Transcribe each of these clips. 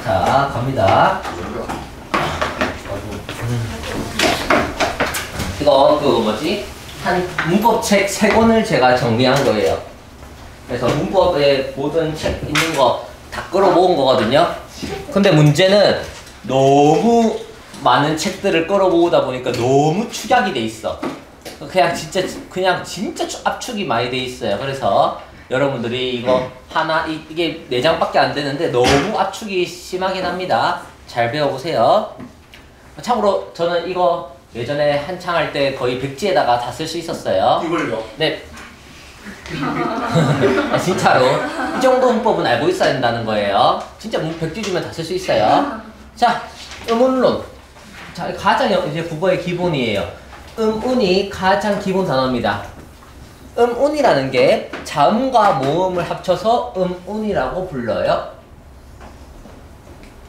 자, 갑니다. 이거 그 뭐지? 한 문법책 3권을 제가 정리한 거예요. 그래서 문법에 모든 책 있는 거 다 끌어모은 거거든요. 근데 문제는 너무 많은 책들을 끌어모으다 보니까 너무 축약이 돼 있어. 그냥 진짜 압축이 많이 돼 있어요. 그래서 여러분들이 이거 이게 4장밖에 안 되는데 너무 압축이 심하긴 합니다. 잘 배워보세요. 참고로 저는 이거 예전에 한창 할 때 거의 백지에다가 다 쓸 수 있었어요. 이걸요? 네. 진짜로 이 정도 문법은 알고 있어야 된다는 거예요. 진짜 백지 주면 다 쓸 수 있어요. 자, 음운론. 자, 가장 이제 국어의 기본이에요. 음운이 가장 기본 단어입니다. 음운이라는 게 자음과 모음을 합쳐서 음운이라고 불러요.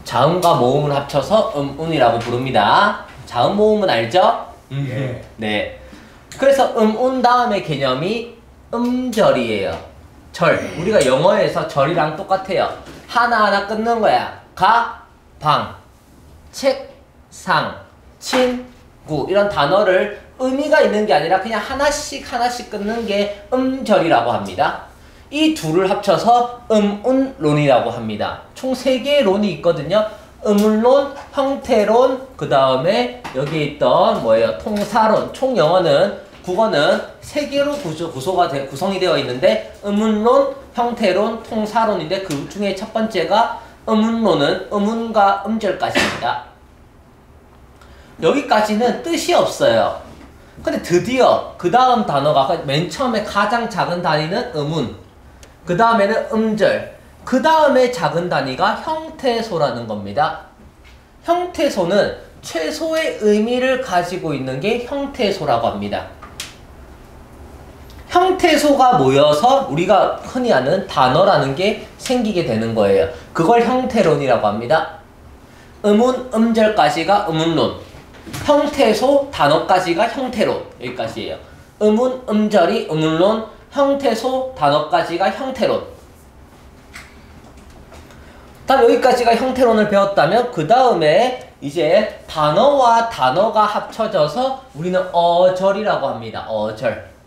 자음과 모음을 합쳐서 음운이라고 부릅니다. 자음 모음은 알죠? 예. 네. 그래서 음운 다음의 개념이 음절이에요. 절. 우리가 영어에서 절이랑 똑같아요. 하나하나 끊는 거야. 가, 방, 책, 상, 친구 이런 단어를 의미가 있는 게 아니라 그냥 하나씩 끊는 게 음절이라고 합니다. 이 둘을 합쳐서 음운론이라고 합니다. 총 3개의 론이 있거든요. 음운론, 형태론, 그 다음에 여기에 있던 뭐예요? 통사론. 총 국어는 3개로 구성이 되어 있는데 음운론, 형태론, 통사론인데 그 중에 첫 번째가 음운론은 음운과 음절까지입니다. 여기까지는 뜻이 없어요. 근데 드디어 그 다음 단어가 맨 처음에 가장 작은 단위는 음운, 그 다음에는 음절, 그 다음에 작은 단위가 형태소라는 겁니다. 형태소는 최소의 의미를 가지고 있는 게 형태소라고 합니다. 형태소가 모여서 우리가 흔히 아는 단어라는 게 생기게 되는 거예요. 그걸 형태론이라고 합니다. 음운, 음절까지가 음운론, 형태소, 단어까지가 형태론. 여기까지예요. 음운, 음절이 음운론, 형태소, 단어까지가 형태론. 다음 여기까지가 형태론을 배웠다면 그 다음에 이제 단어와 단어가 합쳐져서 우리는 어절이라고 합니다. 어절.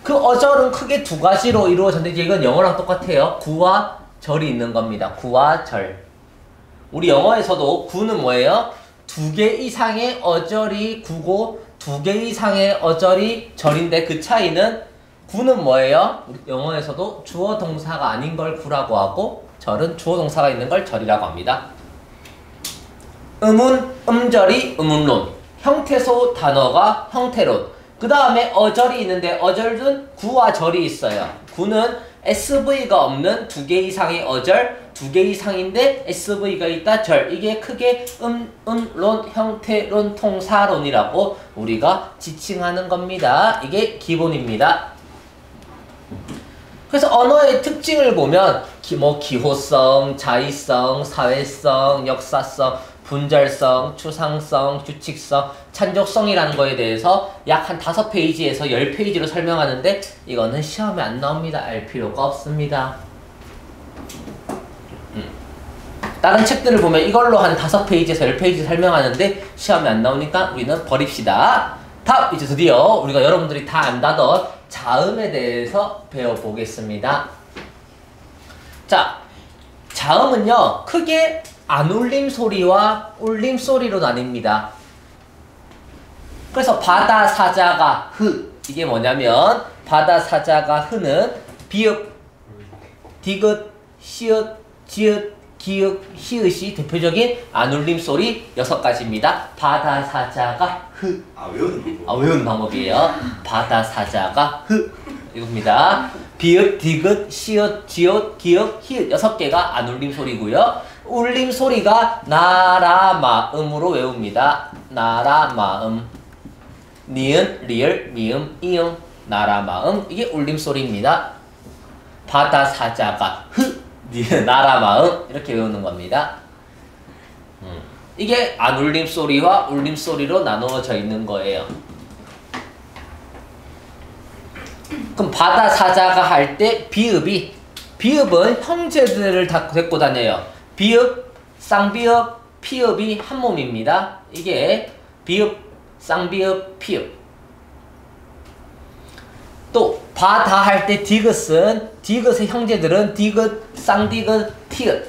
그 어절은 크게 2가지로 이루어졌는데 이건 영어랑 똑같아요. 구와 절이 있는 겁니다. 구와 절. 우리 영어에서도 구는 뭐예요? 2개 이상의 어절이 구고 2개 이상의 어절이 절인데 그 차이는 구는 뭐예요? 우리 영어에서도 주어 동사가 아닌 걸 구라고 하고 절은 주어 동사가 있는 걸 절이라고 합니다. 음운, 음절이 음운론, 형태소 단어가 형태론. 그 다음에 어절이 있는데 어절은 구와 절이 있어요. 구는 SV가 없는 2개 이상의 어절, 2개 이상인데 SV가 있다 절. 이게 크게 론, 형태론, 통사론이라고 우리가 지칭하는 겁니다. 이게 기본입니다. 그래서 언어의 특징을 보면 기호성, 자의성, 사회성, 역사성, 분절성, 추상성, 규칙성, 찬족성이라는 거에 대해서 약 한 5페이지에서 10페이지로 설명하는데 이거는 시험에 안 나옵니다. 알 필요가 없습니다. 다른 책들을 보면 이걸로 한 5페이지에서 10페이지 설명하는데 시험에 안 나오니까 우리는 버립시다. 다음 이제 드디어 우리가 여러분들이 다 안다던 자음에 대해서 배워보겠습니다. 자, 자음은요 크게 안울림 소리와 울림 소리로 나뉩니다. 그래서 바다 사자가 흐, 이게 뭐냐면 바다 사자가 흐는 비읍, 디귿, 시읒, 지읒, 기읒, 히읗이 대표적인 안울림 소리 6가지입니다. 바다 사자가 흐. 외우는 방법이에요. 바다 사자가 흐. 이겁니다. 비읍, 디귿, 시읒, 지읒, 기읒, 히읗 6개가 안울림 소리고요. 울림 소리가 나라, 마음으로 외웁니다. 나라, 마음. 니은, 리을, 미음, 이응, 나라, 마음. 이게 울림 소리입니다. 바다 사자가 흐. 니은, 나라, 마음. 이렇게 외우는 겁니다. 이게 안울림 소리와 울림 소리로 나누어져 있는 거예요. 그럼 바다 사자가 할 때 비읍이 비읍은 형제들을 다 데리고 다녀요. 비읍, 쌍비읍, 피읍이 한 몸입니다. 이게 비읍, 쌍비읍, 피읍. 또 바다 할 때 디귿은 디귿의 형제들은 디귿, 쌍디귿, 티읕.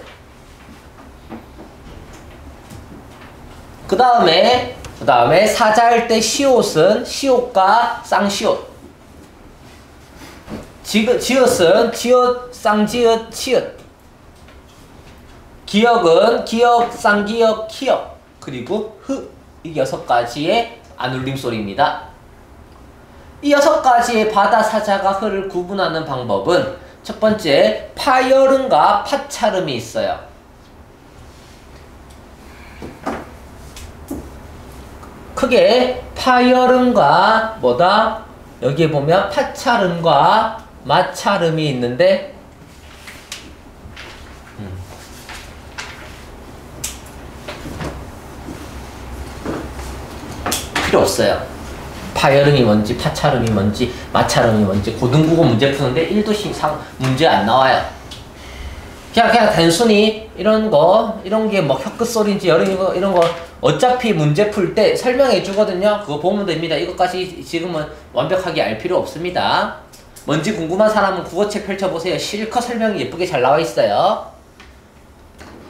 그 다음에 사자 할 때 시옷은 시옷과 쌍시옷. 지읒은 지읒, 쌍지읒, 치읒. 기역은 기역, 쌍기역, 키역. 그리고 이 6가지의 안울림 소리입니다. 이 6가지의 바다 사자가 흐를 구분하는 방법은 첫 번째, 파열음과 파찰음이 있어요. 크게 파열음과 뭐다? 여기에 보면 파찰음과 마찰음이 있는데 필요 없어요. 파열음이 뭔지, 파찰음이 뭔지, 마찰음이 뭔지 고등국어 문제 푸는데 1도 문제 안 나와요. 그냥 단순히 이런 게 뭐 혀끝 소리인지 이런 거 어차피 문제 풀 때 설명해 주거든요. 그거 보면 됩니다. 이것까지 지금은 완벽하게 알 필요 없습니다. 뭔지 궁금한 사람은 국어책 펼쳐보세요. 실컷 설명이 예쁘게 잘 나와 있어요.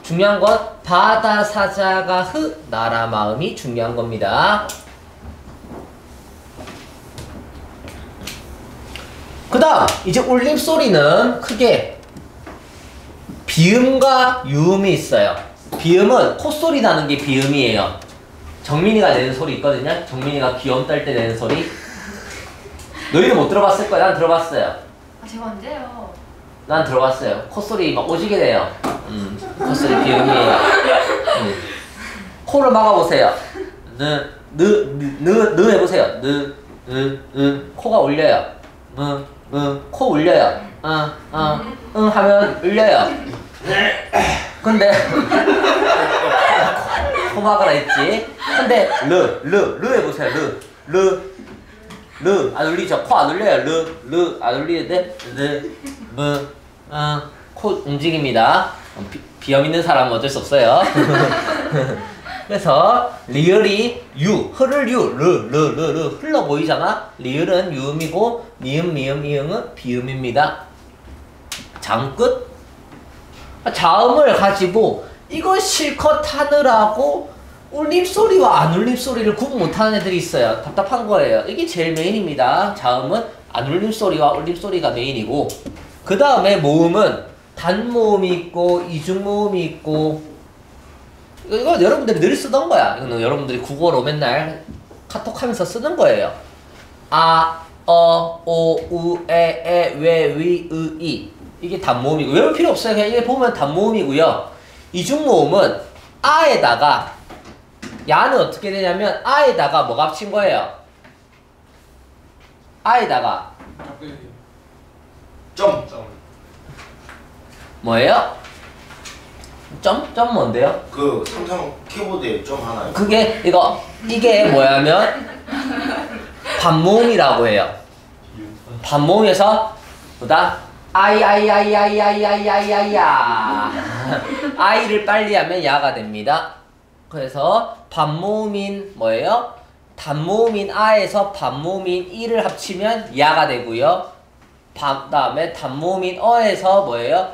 중요한 건 바다 사자가 나라 마음이 중요한 겁니다. 그 다음 이제 울림소리는 크게 비음과 유음이 있어요. 비음은 콧소리 나는 게 비음이에요. 정민이가 내는 소리 있거든요. 정민이가 귀염 떨 때 내는 소리. 너희는 못 들어봤을 거야. 난 들어봤어요. 아, 제가 언제요? 난 들어봤어요. 콧소리 막 오지게 돼요. 콧소리 비음이에요. 코를 막아보세요. 느 해보세요. 코가 울려요. 코 울려요. 하면 울려요. 근데 코 막으라 했지. 근데 르 해보세요. 안 울리죠? 코 안 울려요. 안 울리는데 코 움직입니다. 비염 있는 사람은 어쩔 수 없어요. 그래서 리을이 흐를 흘러 보이잖아. 리을은 유음이고 니음, 미음, 이응은 비음입니다. 장끝 자음을 가지고 이거 실컷 하느라고 울림소리와 안 울림소리를 구분 못하는 애들이 있어요. 답답한 거예요. 이게 제일 메인입니다. 자음은 안 울림소리와 울림소리가 메인이고, 그 다음에 모음은 단모음이 있고 이중모음이 있고, 이거 여러분들이 늘 쓰던 거야. 이거는 여러분들이 국어로 맨날 카톡하면서 쓰는 거예요. 아, 어, 오, 우, 에, 왜, 위, 으, 이. 이게 단모음이고, 외울 필요 없어요. 그냥 이게 보면 단모음이고요. 이중모음은 아에다가, 야는 어떻게 되냐면 아에다가 뭐가 합친 거예요? 아에다가 점. 뭐예요? 점 뭔데요? 그 삼성 키보드에 점 하나요. 이게 뭐냐면 반모음이라고 해요. 반모음에서 보다 아이야 아이를 빨리 하면 야가 됩니다. 그래서 반모음인 뭐예요? 단모음인 아에서 반모음인 이를 합치면 야가 되고요. 다음에 단모음인 어에서 뭐예요?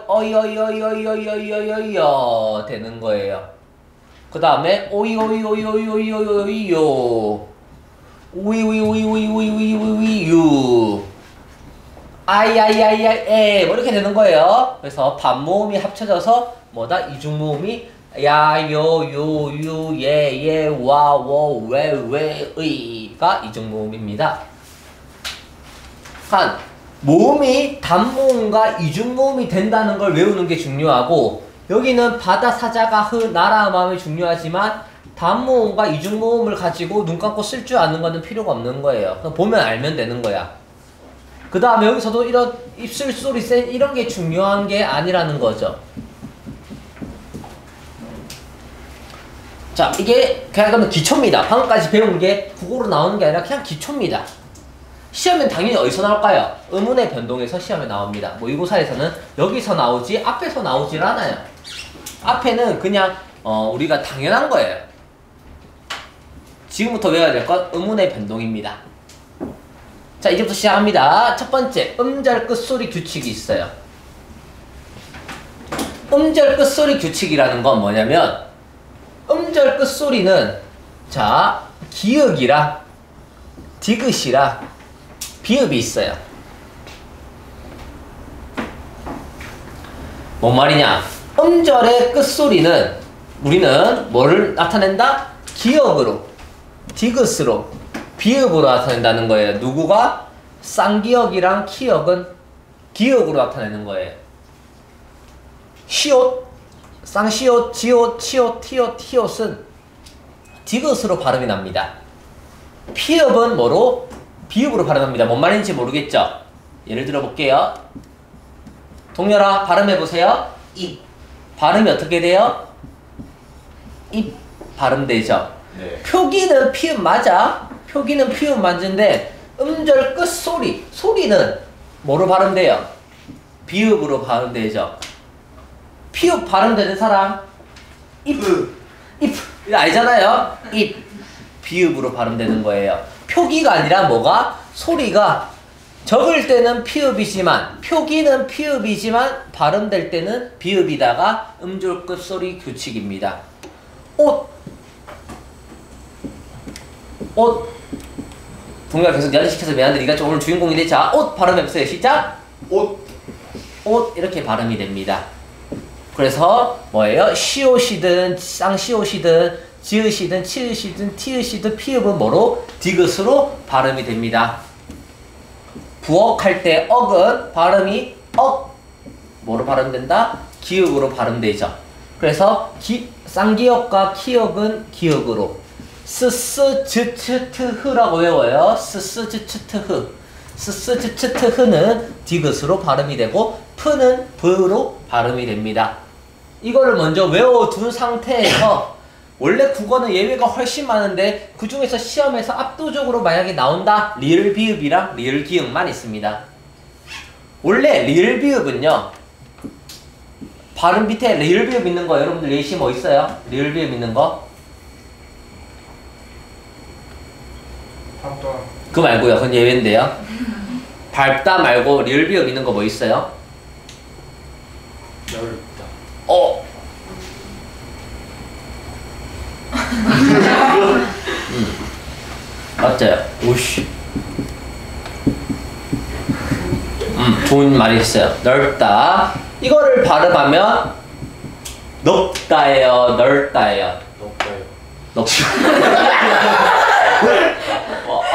어이어이어이어이어이어이어이어 되는 거예요. 그 다음에 오이오이오이오이오이오이요 오이오이오이오이오이오이요 아이아이아이아이 뭐 이렇게 되는 거예요. 그래서 반모음이 합쳐져서 뭐다? 이중모음이 야, 요, 유, 예, 와, 워, 왜, 의가 이중모음입니다. 모음이 단모음과 이중모음이 된다는 걸 외우는 게 중요하고, 여기는 바다 사자가 나라 마음이 중요하지만 단모음과 이중모음을 가지고 눈 감고 쓸 줄 아는 거는 필요가 없는 거예요. 그냥 보면 알면 되는 거야. 그 다음에 여기서도 이런 입술 소리 센 이런 게 중요한 게 아니라는 거죠. 자, 이게 그냥 그러면 기초입니다. 방금까지 배운 게 국어로 나오는 게 아니라 그냥 기초입니다. 시험엔 당연히 어디서 나올까요? 음운의 변동에서 시험에 나옵니다. 모의고사에서는 여기서 나오지 앞에서 나오질 않아요. 앞에는 그냥 우리가 당연한 거예요. 지금부터 외워야 될 건 음운의 변동입니다. 자, 이제부터 시작합니다. 첫 번째, 음절 끝소리 규칙이 있어요. 음절 끝소리 규칙이라는 건 뭐냐면 음절 끝소리는 자, 기역이랑 디귿이랑 비읍이 있어요. 뭔 말이냐? 음절의 끝소리는 우리는 뭐를 나타낸다? 기역으로, 디귿으로, 비읍으로 나타낸다는 거예요. 누구가? 쌍기역이랑 키역은 기역으로 나타내는 거예요. 시옷, 쌍시옷, 지옷, 치옷, 티옷, 티옷은 디귿으로 발음이 납니다. 피읍은 뭐로? 비읍으로 발음합니다. 뭔 말인지 모르겠죠? 예를 들어 볼게요. 동열아, 발음해보세요. 입. 발음이 어떻게 돼요? 입 발음되죠? 네. 표기는 피읍 맞아. 표기는 피읍 맞는데 음절 끝소리, 소리는 뭐로 발음돼요? 비읍으로 발음되죠? 피읍 발음되는 사람? 입. 입. 이거 알잖아요? 입. 비읍으로 발음되는 거예요. 표기가 아니라 뭐가? 소리가 적을 때는 피읍이지만 표기는 피읍이지만 발음될 때는 비읍이다가 음절 끝소리 규칙입니다. 옷. 옷. 동료가 계속 연시켜서 미안한데 네가 좀 오늘 주인공인데 자, 옷 발음해보세요. 시작. 옷. 옷 이렇게 발음이 됩니다. 그래서 뭐예요? 시옷이든 쌍시옷이든 지읒이든 치읒이든 티읒이든 피읍은 뭐로? 디귿으로 발음이 됩니다. 부엌할 때 억은 발음이 억 뭐로 발음된다? 기역으로 발음되죠. 그래서 쌍기역과 키역은 기역으로 스스 즈츠 트흐라고 외워요. 스스 즈츠 트흐. 스스 즈츠 트흐는 디귿으로 발음이 되고 프는 브로 발음이 됩니다. 이거를 먼저 외워둔 상태에서 원래 국어는 예외가 훨씬 많은데 그 중에서 시험에서 압도적으로 만약에 나온다? 리을 비읍이랑 리을 기역만 있습니다. 원래 리을 비읍은요. 발음 밑에 리을 비읍 있는 거 여러분들 예시 뭐 있어요? 리을 비읍 있는 거? 밟다. 그거 말고요. 그건 예외인데요. 밟다 말고 리을 비읍 있는 거 뭐 있어요? 넓다. 맞아요. 오씨. 좋은 말이 있어요. 넓다. 이거를 발음하면 넓다예요. 넓다예요. 높다요.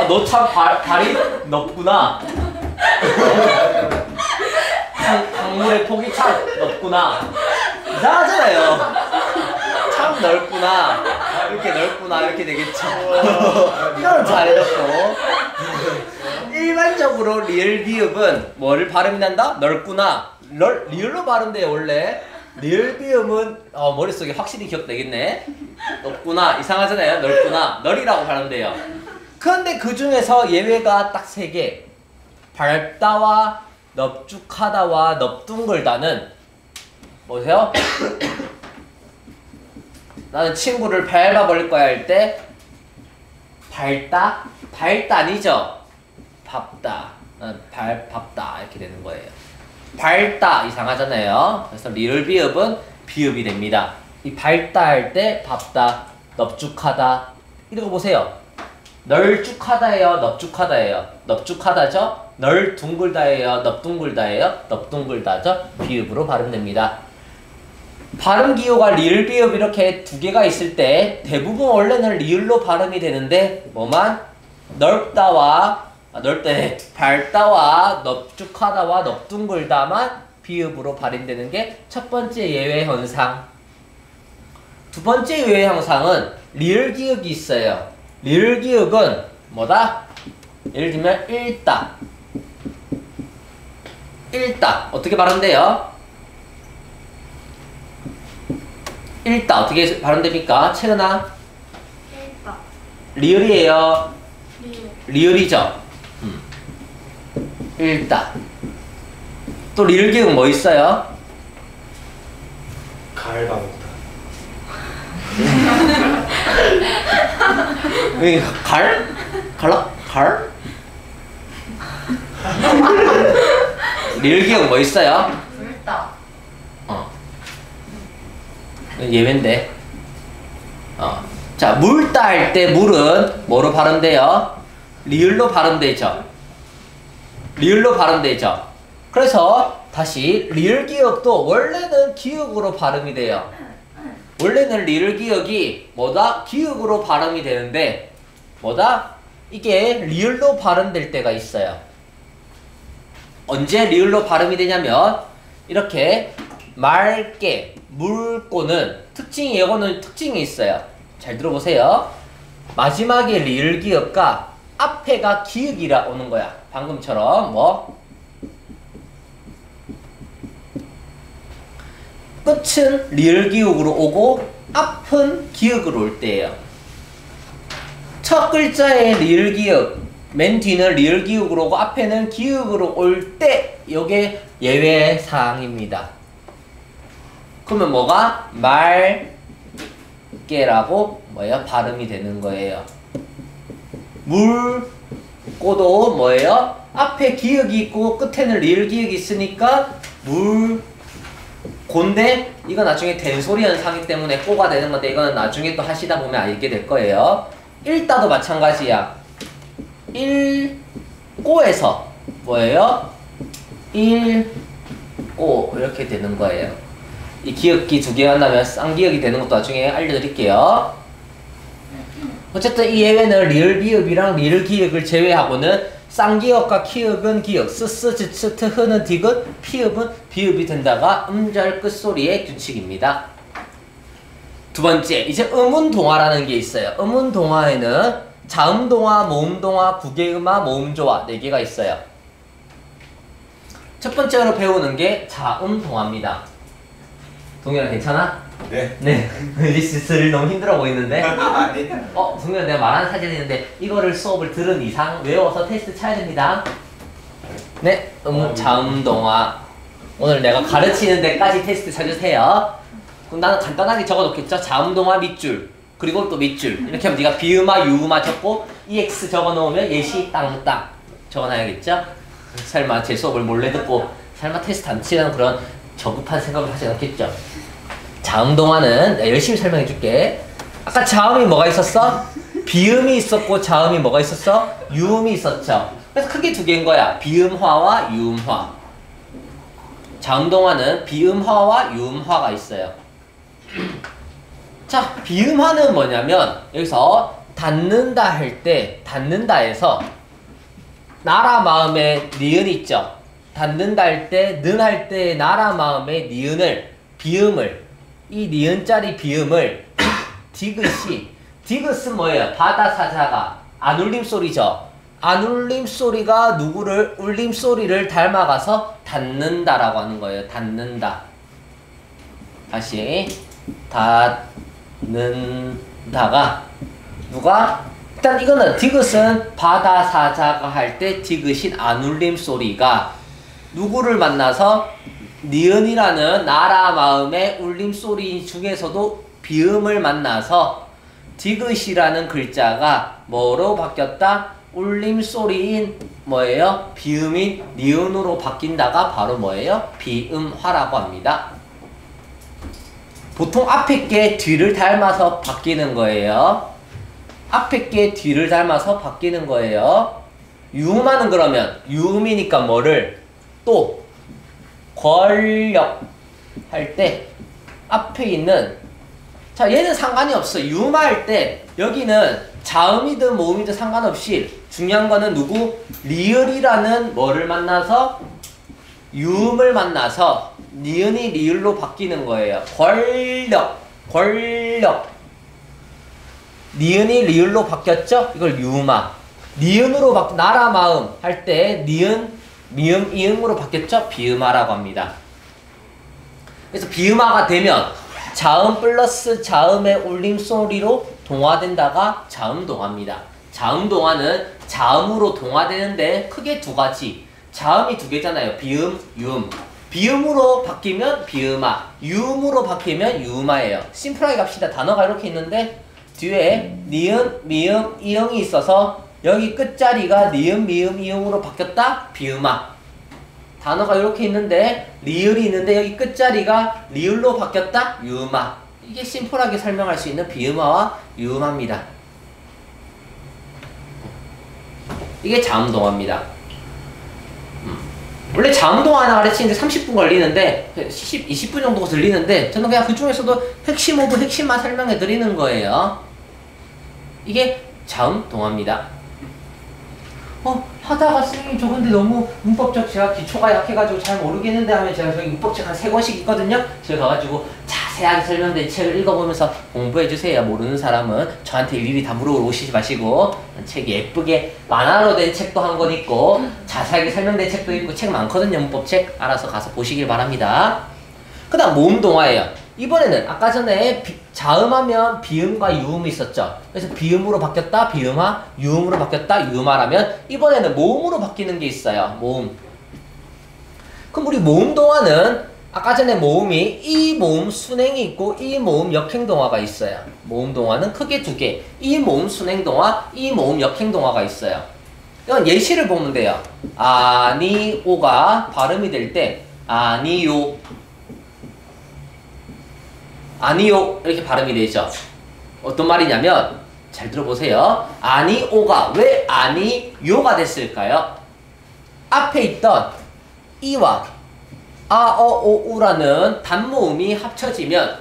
너 참 발이 넓구나. 강물의 폭이 참 넓구나. 이상하잖아요. 참 넓구나. 이렇게 넓구나. 이렇게 되겠죠. 이거는 잘해줬고. 일반적으로 리을 비읍은 뭐를 발음이 난다? 넓구나. 리을로 발음돼요, 원래. 리을 비읍은 머릿속에 확실히 기억되겠네. 넓구나. 이상하잖아요. 넓구나. 널이라고 발음돼요. 그런데 그 중에서 예외가 딱 3개. 밝다와 넙죽하다와 넙둥글다는 뭐세요? 나는 친구를 밟아버릴 거야 할 때 밟다? 밟다니죠? 밟다. 밟다 이렇게 되는 거예요. 밟다 이상하잖아요. 그래서 리을 비읍은 비읍이 됩니다. 이 밟다 할 때 밟다, 넙죽하다 이런 거 보세요. 널쭉하다예요, 넙죽하다예요. 넙죽하다죠? 널둥글다예요, 넙둥글다예요. 넙둥글다죠? 비읍으로 발음됩니다. 발음 기호가 리을 비읍 이렇게 2개가 있을 때 대부분 원래는 리을로 발음이 되는데 뭐만? 넓다와 넓대 밝다와 넙죽하다와 넙둥글다만 비읍으로 발음되는 게 첫 번째 예외 현상. 두 번째 예외 현상은 리을 기역이 있어요. 리을 기역은 뭐다? 예를 들면 읽다. 읽다 어떻게 발음돼요? 읽다 어떻게 발음됩니까? 채은아? 읽다. 리을이에요. 리을. 리을이죠. 읽다. 또 리을 기억 뭐 있어요? 가을바 먹다. 여기 갈? 갈라? 갈? 리을 기억 뭐 있어요? 물다. 예외인데. 자, 물다 할 때 물은 뭐로 발음돼요? 리을로 발음되죠. 리을로 발음되죠. 그래서 다시 리을 기억도 원래는 기역으로 발음이 돼요. 원래는 리을 기역이 뭐다? 기역으로 발음이 되는데 뭐다? 이게 리을로 발음될 때가 있어요. 언제 리을로 발음이 되냐면 이렇게 맑게 묽고는 특징이 이거는 특징이 있어요. 잘 들어보세요. 마지막에 리을 기역과 앞에가 기역이라 오는 거야. 방금처럼 뭐 끝은 리을 기역으로 오고 앞은 기역으로 올 때예요. 첫 글자에 리을 기역, 맨 뒤는 리을 기역으로 오고 앞에는 기역으로 올 때 이게 예외 사항입니다. 그러면 뭐가 맑게라고 뭐예요? 발음이 되는 거예요. 물고도 뭐예요? 앞에 기역이 있고 끝에는 리을 기역이 있으니까 곤데 이거 나중에 된소리 현상이기 때문에 꼬가 되는 건데 이거는 나중에 또 하시다 보면 알게 될 거예요. 읽다도 마찬가지야. 읽고에서 뭐예요? 읽고 이렇게 되는 거예요. 이 기역기 두 개 만나면 쌍기역이 되는 것도 나중에 알려드릴게요. 어쨌든 이 예외는 리을 비읍이랑 리을 기역을 제외하고는 쌍기역과 키읔은 기역, 스스, 즈츠, 트흐는 디귿, 피읍은 비읍이 된다가 음절 끝소리의 규칙입니다. 두 번째, 이제 음운동화라는 게 있어요. 음운동화에는 자음동화, 모음동화, 구개음화, 모음조화 4개가 있어요. 첫 번째로 배우는 게 자음동화입니다. 동현아 괜찮아? 네. 네. 리스를 너무 힘들어 보이는데? 아니. 동현아 내가 말하는 사진이 있는데 이거를 수업을 들은 이상 외워서 테스트 쳐야 됩니다. 네. 자음동화. 오늘 내가 가르치는 데까지 테스트 쳐주세요. 그럼 나는 간단하게 적어놓겠죠? 자음동화 밑줄. 그리고 또 밑줄. 이렇게 하면 네가 비음화, 유음화 적고 EX 적어놓으면 예시 땅땅 적어놔야겠죠? 설마 제 수업을 몰래 듣고 설마 테스트 안 치려는 그런 저급한 생각을 하지 않겠죠? 자음동화는 내가 열심히 설명해 줄게. 아까 자음이 뭐가 있었어? 비음이 있었고 자음이 뭐가 있었어? 유음이 있었죠. 그래서 크게 두 개인 거야. 비음화와 유음화. 자음동화는 비음화와 유음화가 있어요. 자, 비음화는 뭐냐면 여기서 닫는다 할 때 닫는다에서 나라 마음에 니은 있죠. 닫는다 할 때 는 할 때 나라 마음에 니은을 비음을 이 니은자리 비음을 디귿은 뭐예요? 바다 사자가 안 울림 소리죠. 안 울림 소리가 누구를 울림 소리를 닮아가서 닫는다라고 하는 거예요. 닫는다. 다시 닫는다가 누가 일단 이거는 디귿은 바다 사자가 할 때 디귿인 안 울림 소리가 누구를 만나서 니은이라는 나라 마음의 울림소리 중에서도 비음을 만나서 디귿이라는 글자가 뭐로 바뀌었다? 울림소리인 뭐예요? 비음인 니은으로 바뀐다가 바로 뭐예요? 비음화라고 합니다. 보통 앞에 게 뒤를 닮아서 바뀌는 거예요. 앞에 게 뒤를 닮아서 바뀌는 거예요. 유음하는 그러면 유음이니까 뭐를 또 권력 할 때 앞에 있는 자 얘는 상관이 없어. 유음할 때 여기는 자음이든 모음이든 상관없이 중요한 거는 누구? 리을이라는 뭐를 만나서 유음을 만나서 니은이 리을로 바뀌는 거예요. 권력 니은이 리을로 바뀌었죠? 이걸 유음화. 니은으로 나라 마음 할 때 니은 미음, 이음으로 바뀌었죠? 비음화라고 합니다. 그래서 비음화가 되면 자음 플러스 자음의 울림소리로 동화된다가 자음동화입니다. 자음동화는 자음으로 동화되는데 크게 두 가지. 자음이 두 개잖아요. 비음, 유음. 비음으로 바뀌면 비음아, 유음으로 바뀌면 유음아예요. 심플하게 갑시다. 단어가 이렇게 있는데 뒤에 니은, 미음, 이응이 있어서 여기 끝자리가 니은, 미음, 이응으로 바뀌었다. 비음아. 단어가 이렇게 있는데 리을이 있는데 여기 끝자리가 리을로 바뀌었다. 유음아. 이게 심플하게 설명할 수 있는 비음아와 유음아입니다. 이게 자음동화입니다. 원래 자음동화 하나 가르치는데 30분 걸리는데 20분 정도 들리는데 저는 그냥 그 중에서도 핵심 오브 핵심만 설명해 드리는 거예요. 이게 자음동화입니다. 하다가 선생님 저 근데 너무 문법적 제가 기초가 약해가지고 잘 모르겠는데 하면 제가 저기 문법책 한 3권씩 있거든요. 제가 가가지고 자세하게 설명된 책을 읽어보면서 공부해주세요. 모르는 사람은 저한테 일일이 다 물어보시지 마시고 책이 예쁘게 만화로 된 책도 한 권 있고 자세하게 설명된 책도 있고 책 많거든요. 문법책 알아서 가서 보시길 바랍니다. 그 다음 모음동화예요. 이번에는 아까 전에 자음하면 비음과 유음이 있었죠. 그래서 비음으로 바뀌었다 비음화, 유음으로 바뀌었다 유음화라면 이번에는 모음으로 바뀌는 게 있어요. 모음. 그럼 우리 모음동화는 아까 전에 모음이 이 모음 순행이 있고 이 모음 역행동화가 있어요. 모음동화는 크게 두 개. 이 모음 순행동화, 이 모음 역행동화가 있어요. 이건 예시를 보면 돼요. 아니오가 발음이 될 때 아니요, 아니요 이렇게 발음이 되죠. 어떤 말이냐면 잘 들어보세요. 아니오가 왜 아니요가 됐을까요? 앞에 있던 이와 아어오우라는 단모음이 합쳐지면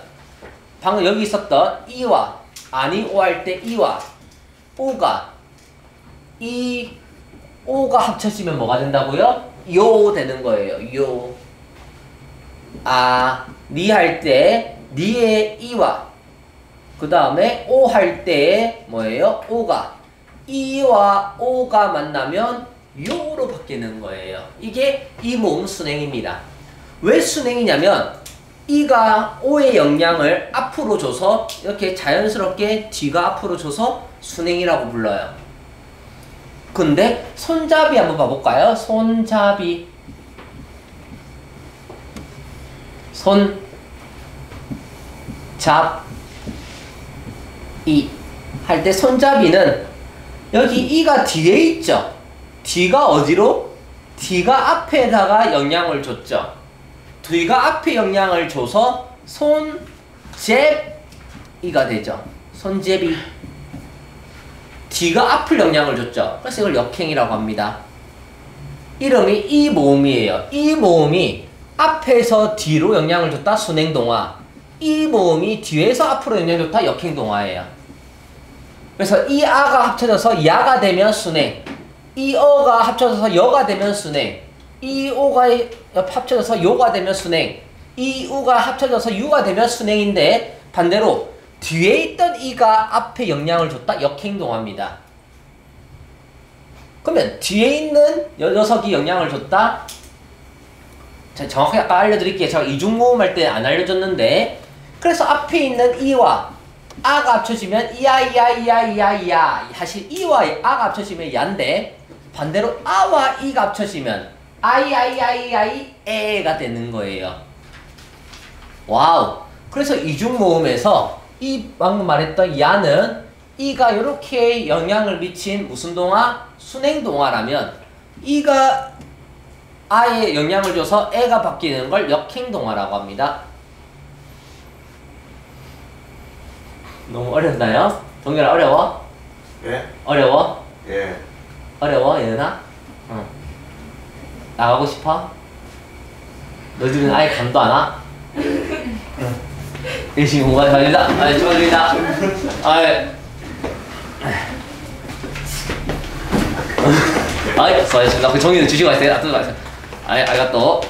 방금 여기 있었던 이와 아니오 할 때 이와 오가 이 오가 합쳐지면 뭐가 된다고요? 요 되는 거예요. 요. 니 할 때 니의 이와 그 다음에 오 할 때 뭐예요? 오가 이와 오가 만나면 요로 바뀌는 거예요. 이게 이 모음 순행입니다. 왜 순행이냐면 이가 오의 영향을 앞으로 줘서 이렇게 자연스럽게 뒤가 앞으로 줘서 순행이라고 불러요. 근데 손잡이 한번 봐볼까요? 손잡이 이 할 때 손잡이는 여기 이가 뒤에 있죠. 뒤가 어디로? 뒤가 앞에다가 영향을 줬죠. 뒤가 앞에 영향을 줘서 손잽이가 되죠. 손잽이. 뒤가 앞을 영향을 줬죠. 그래서 이걸 역행이라고 합니다. 이름이 이 모음이에요. 이 모음이 앞에서 뒤로 영향을 줬다 순행동화. 이 모음이 뒤에서 앞으로 영향을 줬다 역행동화예요. 그래서 이 아가 합쳐져서 야가 되면 순행, 이 어가 합쳐져서 여가 되면 순행, 이 오가 합쳐져서 요가 되면 순행, 이 우가 합쳐져서 유가 되면 순행인데 반대로 뒤에 있던 이가 앞에 영향을 줬다 역행동화입니다. 그러면 뒤에 있는 녀석이 영향을 줬다. 제가 정확하게 아까 알려드릴게요. 제가 이중모음 할 때 안 알려줬는데 그래서 앞에 있는 이와 아가 합쳐지면 이야 사실 이와 아가 합쳐지면 야인데 반대로 아와 이가 합쳐지면 에가 되는 거예요. 와우. 그래서 이중모음에서 이 방금 말했던 야는 이가 이렇게 영향을 미친 무슨 동화? 순행동화라면 이가 아에 영향을 줘서 애가 바뀌는 걸 역행동화라고 합니다. 너무 어렵나요? 동결아 어려워? 예? 어려워? 예. 어려워 예은아? 응. 나가고 싶어? 너희들은 아예 감도 안 와? 열심히 공부하지 말자. 축하드립니다. 수고하셨습니다. 그 종이는 주시고 가세요. 놔두고 가세요. 아리가또.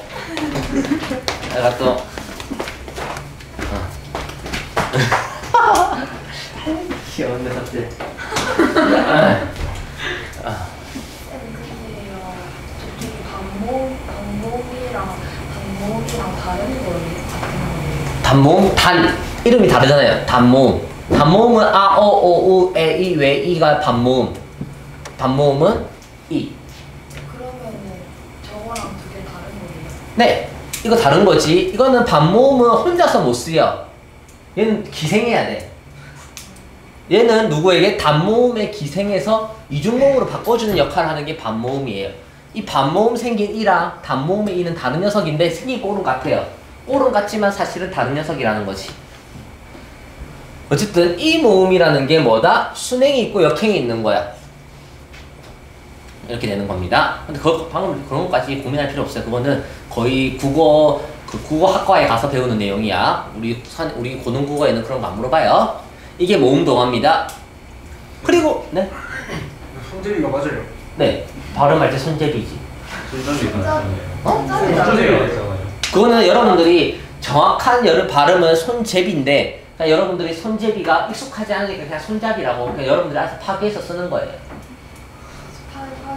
귀여운 녀석들. 단모음이랑 다른 거예요? 단모음, 이름이 다르잖아요. 단모음. 단모음은 아, 어, 오, 우, 에, 이, 왜, 이가 반모음. 단모음은 이. 그러면은 저 네, 이거 다른 거지. 이거는 반모음은 혼자서 못 쓰여. 얘는 기생해야 돼. 얘는 누구에게 단모음에 기생해서 이중모음으로 바꿔주는 역할을 하는 게 반모음이에요. 이 반모음 생긴 이랑 단모음의 이는 다른 녀석인데 생긴 꼴은 같아요. 꼴은 같지만 사실은 다른 녀석이라는 거지. 어쨌든 이 모음이라는 게 뭐다? 순행이 있고 역행이 있는 거야. 이렇게 되는 겁니다. 근데 방금 그런 것까지 고민할 필요 없어요. 그거는 거의 국어학과에 가서 배우는 내용이야. 우리 고등국어에는 그런 거 안 물어봐요. 이게 모음 동화입니다. 그리고 네, 손재비가 맞아요. 네, 발음할 때 손재비지. 손재비가 그거는 여러분들이 정확한 발음은 손재비인데, 그러니까 여러분들이 손재비가 익숙하지 않으니까 그냥 손잡이라고 그냥 여러분들이 알아서 파괴해서 쓰는 거예요.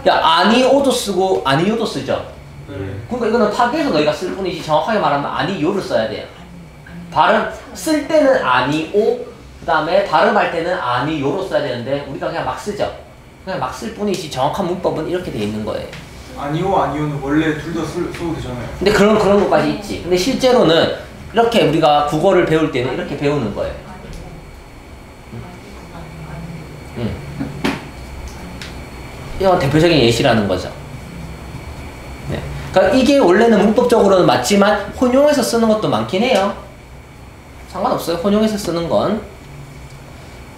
야, 아니오도 쓰고 아니요도 쓰죠. 그러니까 이거는 파괴해서 너희가 쓸 뿐이지 정확하게 말하면 아니요를 써야 돼요. 발음 쓸 때는 아니오, 그 다음에 발음할 때는 아니요로 써야 되는데 우리가 그냥 막 쓰죠. 그냥 막 쓸 뿐이지 정확한 문법은 이렇게 돼 있는 거예요. 아니오 아니오는 원래 둘 다 써도 되잖아요. 근데 그런 것까지 있지. 근데 실제로는 이렇게 우리가 국어를 배울 때는 이렇게 배우는 거예요. 이건 대표적인 예시라는 거죠. 네. 그러니까 이게 원래는 문법적으로는 맞지만 혼용해서 쓰는 것도 많긴 해요. 상관없어요. 혼용해서 쓰는 건.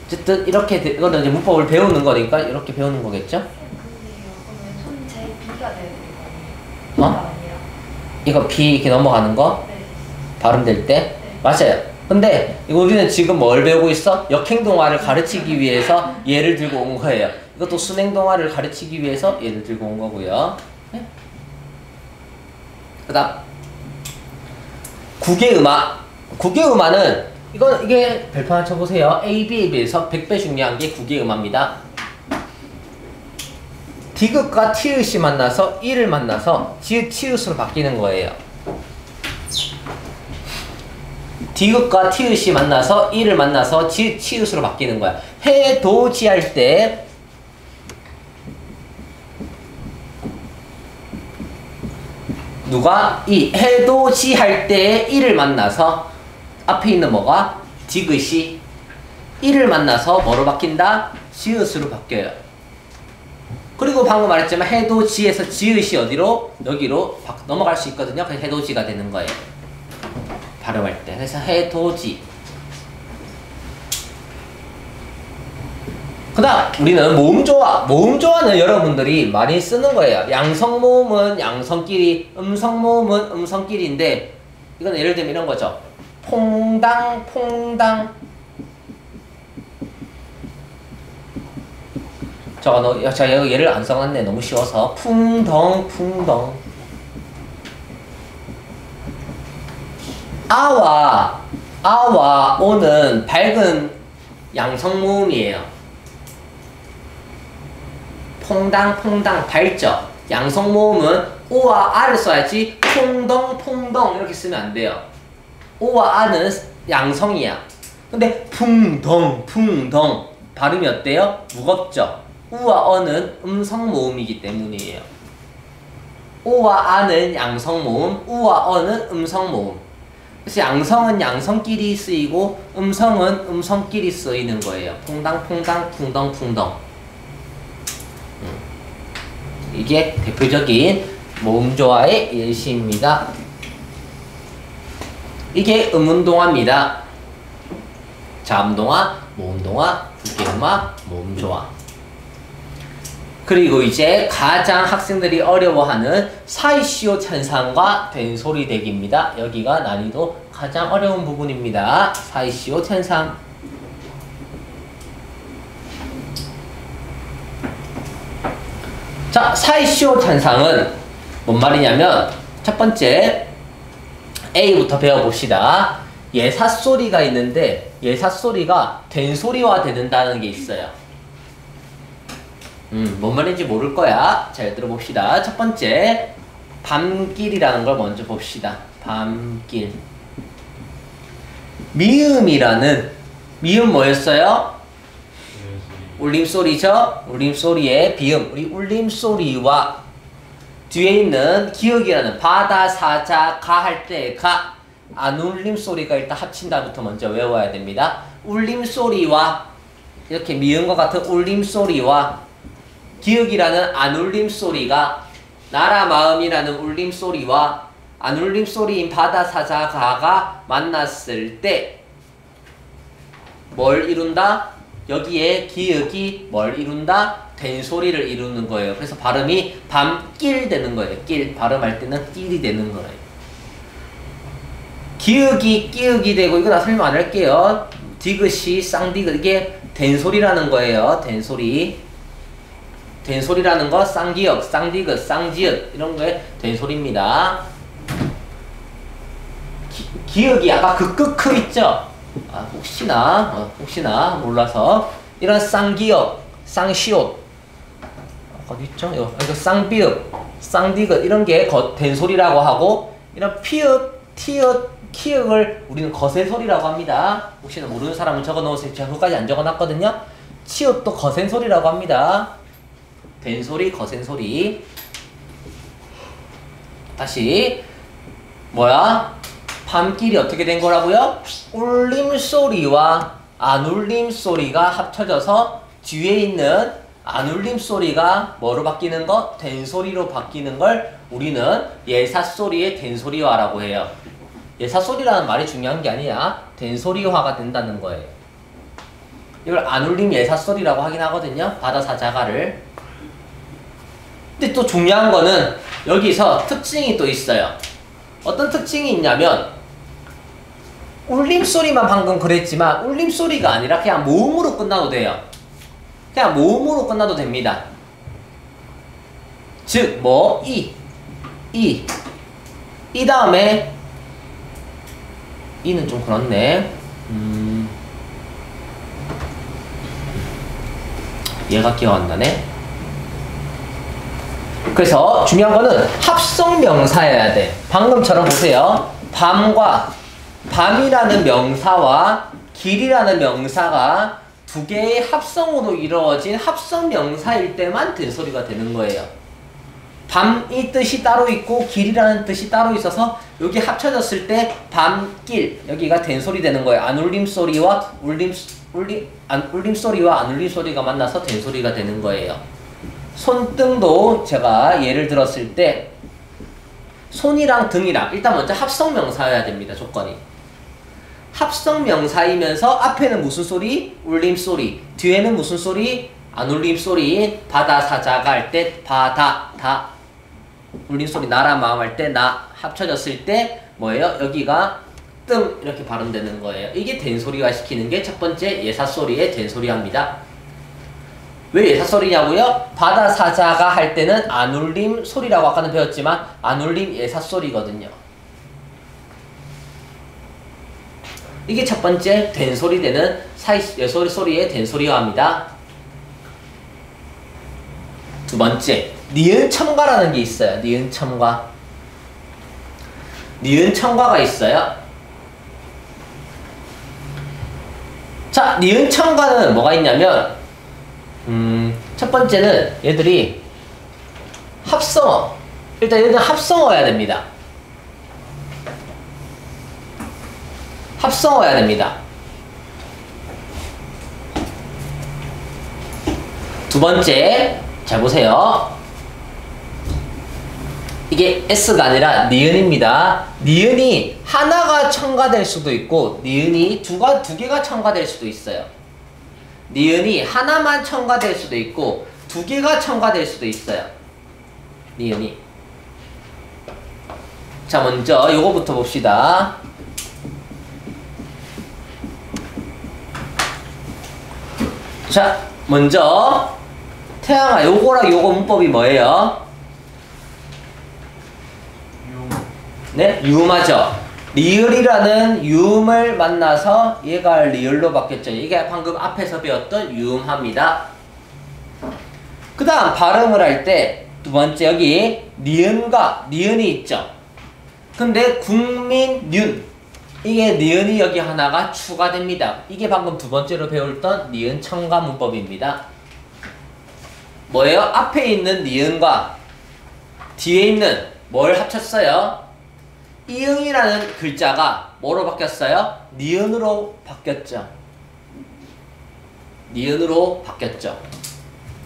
어쨌든 이렇게 이거는 이제 문법을 배우는 거니까 이렇게 배우는 거겠죠? 손재비가 되는 거 아니에요? 어? 이거 비 이렇게 넘어가는 거? 네. 발음될 때? 네. 맞아요. 근데 우리는 지금 뭘 배우고 있어? 역행동화를 가르치기 위해서 얘를 들고 온 거예요. 이것도 순행동화를 가르치기 위해서 얘를 들고 온 거고요. 네? 그 다음 국외음화. 국외음화는 이게 별표 하나 쳐보세요. A, B에 비해서 100배 중요한 게 국외음화입니다. 디귿과 티읕이 만나서 이를 만나서 지읒, 치읓으로 바뀌는 거예요. 디귿과 티읕이 만나서 이를 만나서 지읒, 치읓으로 바뀌는 거야. 해, 도, 지 할 때 누가 이 해, 도, 지 할 때 이를 만나서 앞에 있는 뭐가? 디귿이 이를 만나서 뭐로 바뀐다? 지읒으로 바뀌어요. 그리고 방금 말했지만 해도지에서 지읒이 어디로? 여기로 넘어갈 수 있거든요. 그래서 해도지가 되는 거예요. 발음할 때. 그래서 해도지. 그 다음 우리는 모음조화. 모음조화는 여러분들이 많이 쓰는 거예요. 양성모음은 양성끼리, 음성모음은 음성끼리인데 이건 예를 들면 이런 거죠. 퐁당 퐁당. 제가 여기 얘를 안 써놨네. 너무 쉬워서. 풍덩 풍덩. 아와 오는 밝은 양성모음이에요. 퐁당 퐁당 밝죠. 양성모음은 오와 아를 써야지 퐁덩 퐁덩 이렇게 쓰면 안 돼요. 오와 아는 양성이야. 근데 풍덩 풍덩 발음이 어때요? 무겁죠? 우와 어는 음성모음이기 때문이에요. 오와 아는 양성모음, 우와 어는 음성모음. 그래서 양성은 양성끼리 쓰이고 음성은 음성끼리 쓰이는 거예요. 퐁당 퐁당 풍덩 풍덩. 이게 대표적인 모음조화의 예시입니다. 이게 음운동화입니다. 자음동화, 모음동화, 국계음화, 모음조화. 그리고 이제 가장 학생들이 어려워하는 사이시오 현상과 된소리 대기입니다. 여기가 난이도 가장 어려운 부분입니다. 사이시오 현상. 자, 사이시오 현상은 뭔 말이냐면 첫 번째 A부터 배워봅시다. 예사소리가 있는데 예사소리가 된소리화 된다는 게 있어요. 뭔 말인지 모를 거야. 잘 들어봅시다. 첫 번째 밤길이라는 걸 먼저 봅시다. 밤길. 미음이라는 미음 뭐였어요? 울림소리죠? 울림소리의 비음. 우리 울림소리와 뒤에 있는 기역이라는 바다, 사자, 가 할 때 가, 안 울림 소리가 일단 합친다부터 먼저 외워야 됩니다. 울림 소리와 이렇게 미음과 같은 울림 소리와 기역이라는 안 울림 소리가 나라 마음이라는 울림 소리와 안 울림 소리인 바다, 사자, 가가 만났을 때 뭘 이룬다? 여기에 기역이 뭘 이룬다? 된소리를 이루는 거예요. 그래서 발음이 밤길 되는 거예요. 길 발음할 때는 낄이 되는 거예요. 기역이 끼역이 되고 이거 나 설명 안 할게요. 디귿이 쌍디귿 이게 된소리라는 거예요. 된소리. 된소리라는 거 쌍기역, 쌍디귿, 쌍지읒 이런 거에 된소리입니다. 기역이 아까 그 끄크 있죠? 혹시나 몰라서 이런 쌍기역, 쌍시옷 어디 있죠? 이거 쌍비읍, 쌍디귿 이런 게 된소리라고 하고 이런 피읍, 티읕, 키읔을 우리는 거센소리라고 합니다. 혹시나 모르는 사람은 적어놓으세요. 제가 그거까지 안 적어놨거든요. 치읕도 거센소리라고 합니다. 된소리, 거센소리. 다시 뭐야? 밤길이 어떻게 된 거라고요? 울림소리와 안울림소리가 합쳐져서 뒤에 있는 안울림소리가 뭐로 바뀌는 거? 된소리로 바뀌는 걸 우리는 예사소리의 된소리화라고 해요. 예사소리라는 말이 중요한 게 아니야. 된소리화가 된다는 거예요. 이걸 안울림 예사소리라고 하긴 하거든요. 바다사자가를. 근데 또 중요한 거는 여기서 특징이 또 있어요. 어떤 특징이 있냐면 울림소리만 방금 그랬지만 울림소리가 아니라 그냥 모음으로 끝나도 돼요. 그냥 모음으로 끝나도 됩니다. 즉, 뭐, 이 다음에 이는 좀 그렇네. 얘가 기억 안 나네. 그래서 중요한 거는 합성명사여야 돼. 방금처럼 보세요. 밤이라는 명사와 길이라는 명사가 두 개의 합성으로 이루어진 합성명사일 때만 된소리가 되는 거예요. 밤이 뜻이 따로 있고 길이라는 뜻이 따로 있어서 여기 합쳐졌을 때 밤길 여기가 된소리 되는 거예요. 안울림소리와 울림소리와 안울림소리가 만나서 된소리가 되는 거예요. 손등도 제가 예를 들었을 때 손이랑 등이랑 일단 먼저 합성명사여야 됩니다. 조건이. 합성명사이면서 앞에는 무슨 소리? 울림소리. 뒤에는 무슨 소리? 안울림소리. 바다 사자가 할 때 바다 다 울림소리 나라 마음 할 때 나 합쳐졌을 때 뭐예요? 여기가 뜸 이렇게 발음되는 거예요. 이게 된소리화 시키는 게 첫 번째 예사소리의 된소리화입니다. 왜 예사소리냐고요? 바다 사자가 할 때는 안울림 소리라고 아까는 배웠지만 안울림 예사소리거든요. 이게 첫 번째 된소리 되는 예소리의 된소리화입니다. 두 번째 니은첨가라는 게 있어요. 니은첨가. 니은첨가가 있어요. 자, 니은첨가는 뭐가 있냐면 첫 번째는 얘들이 합성어. 일단 얘들은 합성어여야 됩니다. 합성어여야 됩니다. 두 번째, 잘 보세요. 이게 S가 아니라 니은입니다. 니은이 하나가 첨가될 수도 있고 니은이 두 개가 첨가될 수도 있어요. 니은이 하나만 첨가될 수도 있고 두 개가 첨가될 수도 있어요. 니은이. 자, 먼저 요거부터 봅시다. 자, 먼저 태양아, 요거랑 요거 문법이 뭐예요? 네? 유음하죠. 리을이라는 유음을 만나서 얘가 리을로 바뀌었죠. 이게 방금 앞에서 배웠던 유음합니다. 그 다음 발음을 할 때 두 번째 여기 니은과 니은이 있죠. 근데 국민윤 이게 니은이 여기 하나가 추가됩니다. 이게 방금 두 번째로 배웠던 니은 첨가 문법입니다. 뭐예요? 앞에 있는 니은과 뒤에 있는 뭘 합쳤어요? 이응이라는 글자가 뭐로 바뀌었어요? 니은으로 바뀌었죠. 니은으로 바뀌었죠.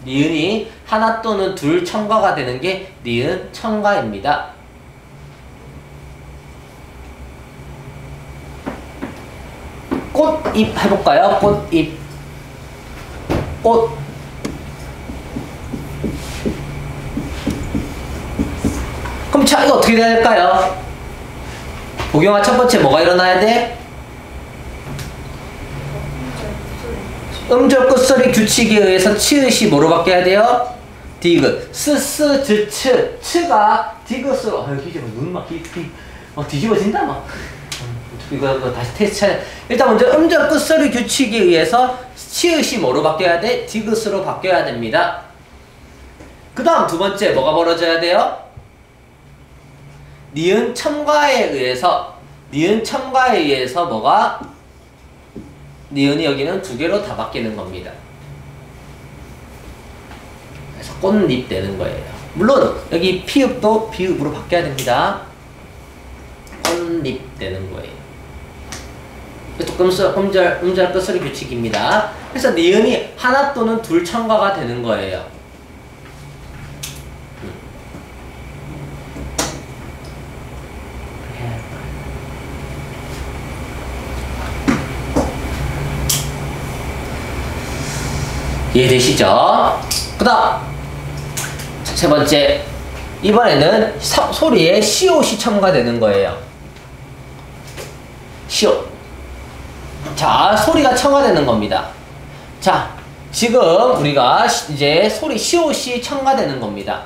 니은이 하나 또는 둘 첨가가 되는 게 니은 첨가입니다. 꽃잎 해볼까요? 꽃잎. 꽃. 그럼 자, 이거 어떻게 돼야 될까요? 보경아, 첫 번째 뭐가 일어나야 돼? 음절 끝소리 규칙에 의해서 치읓이 뭐로 바뀌어야 돼요? 디귿. 스스 즈츠. 츠가 디귿으로. 아유, 뒤집어. 눈 막 뒤집어진다, 막. 이거 다시 테스트 해야 돼. 일단 먼저 음절 끝소리 규칙에 의해서 치읓이 뭐로 바뀌어야 돼? 디귿으로 바뀌어야 됩니다. 그 다음 두 번째 뭐가 벌어져야 돼요? 니은 첨가에 의해서 뭐가? 니은이 여기는 두 개로 다 바뀌는 겁니다. 그래서 꽃잎 되는 거예요. 물론 여기 피읍도 비읍으로 바뀌어야 됩니다. 꽃잎 되는 거예요. 음절 끝소리 규칙입니다. 그래서 니은이 하나 또는 둘 첨가가 되는 거예요. 이해되시죠? 그 다음 세 번째, 이번에는 소리에 시옷이 첨가되는 거예요. 시옷. 자, 소리가 첨가되는 겁니다. 자, 지금 우리가 이제 소리 시옷이 첨가되는 겁니다.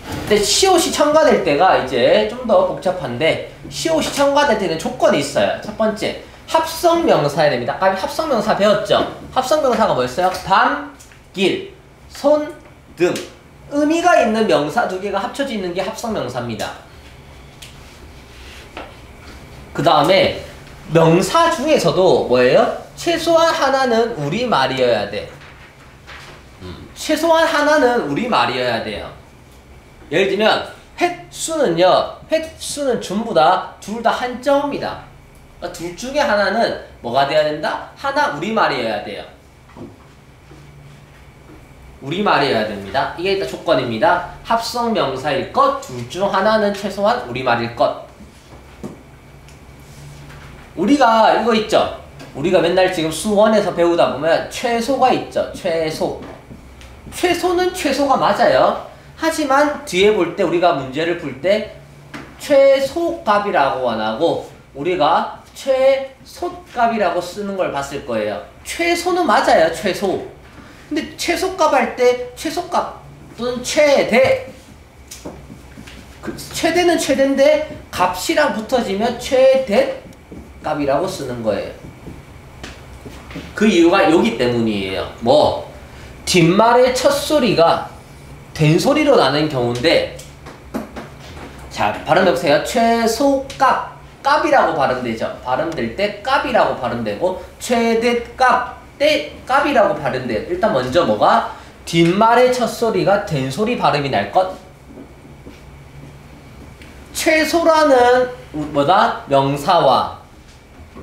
근데 시옷이 첨가될 때가 이제 좀 더 복잡한데, 시옷이 첨가될 때는 조건이 있어요. 첫 번째, 합성명사해야 됩니다. 아까 합성명사 배웠죠? 합성명사가 뭐였어요? 밤, 길, 손, 등. 의미가 있는 명사 두 개가 합쳐져 있는 게 합성명사입니다. 그 다음에 명사 중에서도 뭐예요? 최소한 하나는 우리말이어야 돼. 최소한 하나는 우리말이어야 돼요. 예를 들면 횟수는 전부 다 둘 다 한자어입니다. 그러니까 둘 중에 하나는 뭐가 돼야 된다? 하나 우리말이어야 돼요. 우리말이어야 됩니다. 이게 일단 조건입니다. 합성명사일 것, 둘 중 하나는 최소한 우리말일 것. 우리가 이거 있죠? 우리가 맨날 지금 수원에서 배우다 보면 최소가 있죠? 최소. 최소는 최소가 맞아요. 하지만 뒤에 볼 때, 우리가 문제를 풀 때 최소값이라고 안 하고 우리가 최소값이라고 쓰는 걸 봤을 거예요. 최소는 맞아요, 최소. 근데 최소값 할 때 최소값 또는 최대, 최대는 최대인데 값이랑 붙어지면 최대값이라고 쓰는 거예요. 그 이유가 여기 때문이에요. 뭐 뒷말의 첫 소리가 된소리로 나는 경우인데, 자, 발음해보세요. 최소값, 값이라고 발음되죠. 발음될 때 값이라고 발음되고, 최대값, 값이라고 발음돼요. 일단 먼저 뭐가? 뒷말의 첫 소리가 된소리 발음이 날 것. 최소라는 뭐다? 명사와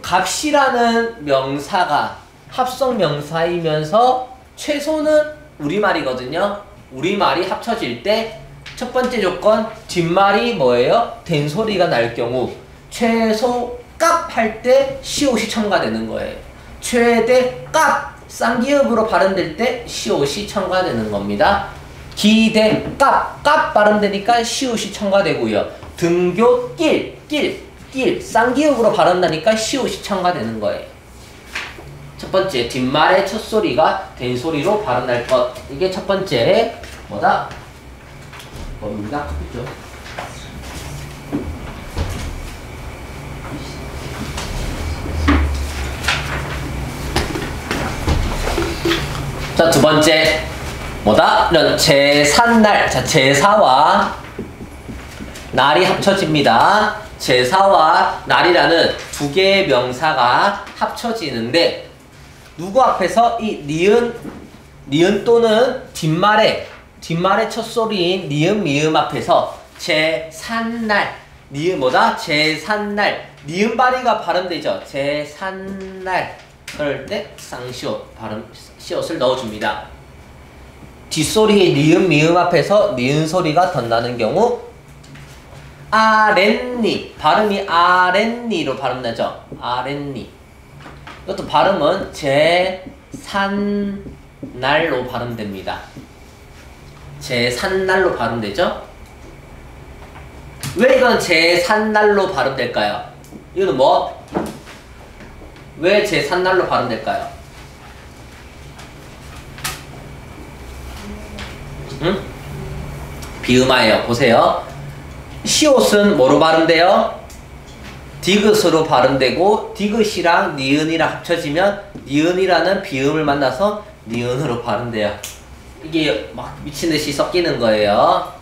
값이라는 명사가 합성명사이면서 최소는 우리말이거든요. 우리말이 합쳐질 때 첫 번째 조건, 뒷말이 뭐예요? 된소리가 날 경우 최소값 할 때 시옷이 첨가되는 거예요. 최대값, 쌍기읍으로 발음될 때 시옷이 첨가되는 겁니다. 기대값, 값 발음되니까 시옷이 첨가되고요. 등교, 길, 쌍기읍으로 발음나니까 시옷이 첨가되는 거예요. 첫 번째, 뒷말의 첫 소리가 된소리로 발음날 것. 이게 첫 번째 뭐다? 뭡니다? 그죠? 자, 두 번째 뭐다? 이런 제삿날. 자, 제사와 날이 합쳐집니다. 제사와 날이라는 두 개의 명사가 합쳐지는데, 누구 앞에서 이 니은 또는 뒷말의 첫 소리인 니은 미음 앞에서 제산날 니은 뭐다? 제산날 니은 발이가 발음되죠. 제산날 그럴 때 쌍시옷 발음 시옷을 넣어줍니다. 뒷소리의 니은 미음 앞에서 니은 소리가 덧나는 경우 아랫니 발음이 아랫니로 발음나죠. 아랫니 이것도 발음은 제산날로 발음됩니다. 제산날로 발음되죠. 왜 이건 제산날로 발음될까요? 이거는 뭐? 왜 제산날로 발음될까요? 응? 비음화예요. 보세요. 시옷은 뭐로 발음돼요? 디귿으로 발음되고 디귿이랑 니은이랑 합쳐지면 니은이라는 비음을 만나서 니은으로 발음돼요. 이게 막 미친듯이 섞이는 거예요.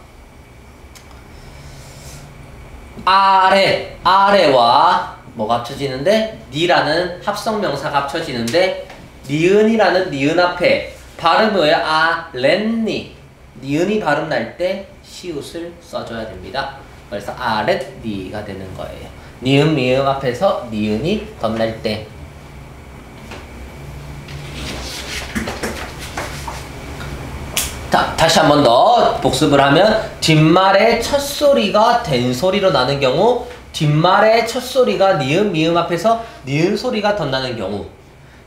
아래와 뭐가 합쳐지는데? 니라는 합성명사가 합쳐지는데 니은이라는 니은 앞에 발음이 뭐예요? 아랫니 니은이 발음 날 때 시옷을 써줘야 됩니다. 그래서 아랫니가 되는 거예요. 니은 미음 앞에서 니은이 덧날 때. 자, 다시 한 번 더 복습을 하면 뒷말의 첫 소리가 된 소리로 나는 경우 뒷말의 첫 소리가 니은 미음 앞에서 니은 소리가 덧나는 경우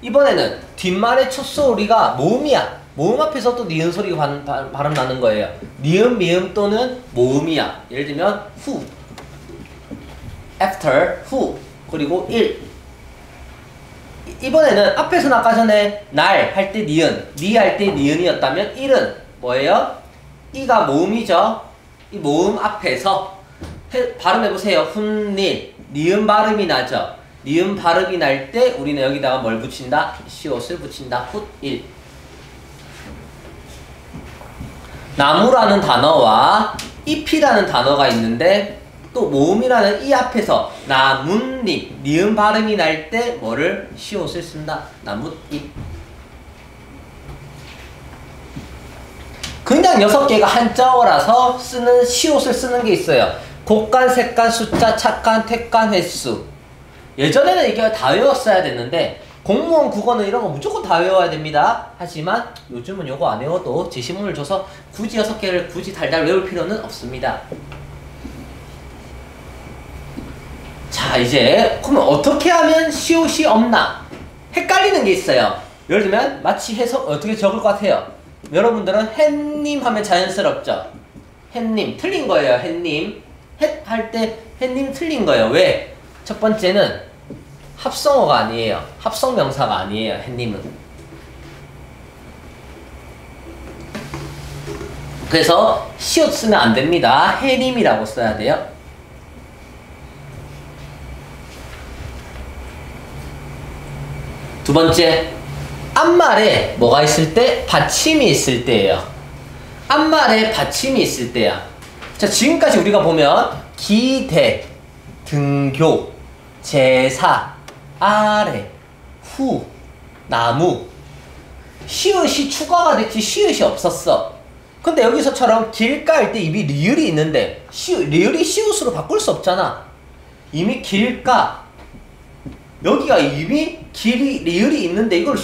이번에는 뒷말의 첫 소리가 모음이야. 모음 앞에서 또 니은 소리가 발음 나는 거예요. 니은 미음 또는 모음이야. 예를 들면 후 after, 후 그리고 일 이번에는 앞에서는 아까 전에 날 할 때 니은, 니 할 때 니은이었다면 일은 뭐예요? 이가 모음이죠. 이 모음 앞에서 발음해보세요. 훈닐 니은 발음이 나죠. 니은 발음이 날 때 우리는 여기다가 뭘 붙인다? 시옷을 붙인다. 훗일 나무라는 단어와 잎이라는 단어가 있는데 또 모음이라는 이 앞에서 나뭇잎 니은 발음이 날 때 뭐를? 시옷을 쓴다. 나뭇잎 그냥 6개가 한자어라서 쓰는 시옷을 쓰는 게 있어요. 곡간, 색간, 숫자, 착간, 택간, 횟수 예전에는 이게 다 외웠어야 됐는데 공무원 국어는 이런 거 무조건 다 외워야 됩니다. 하지만 요즘은 요거 안 외워도 지시문을 줘서 굳이 6개를 굳이 달달 외울 필요는 없습니다. 자 이제 그러면 어떻게 하면 시옷이 없나? 헷갈리는 게 있어요. 예를 들면 마치 해석 어떻게 적을 것 같아요? 여러분들은 햇님 하면 자연스럽죠? 햇님 틀린 거예요. 햇님 할 때 햇님 틀린 거예요. 왜? 첫 번째는 합성어가 아니에요. 합성명사가 아니에요. 햇님은. 그래서 시옷 쓰면 안 됩니다. 해님이라고 써야 돼요. 두 번째, 앞말에 뭐가 있을 때? 받침이 있을 때예요. 앞말에 받침이 있을 때야. 자, 지금까지 우리가 보면 기대, 등교, 제사, 아래, 후, 나무 시옷이 추가가 됐지 시옷이 없었어. 근데 여기서처럼 길가 할 때 이미 리을이 있는데 리을이 시옷으로 바꿀 수 없잖아. 이미 길가 여기가 이미 리을이 있는데 이걸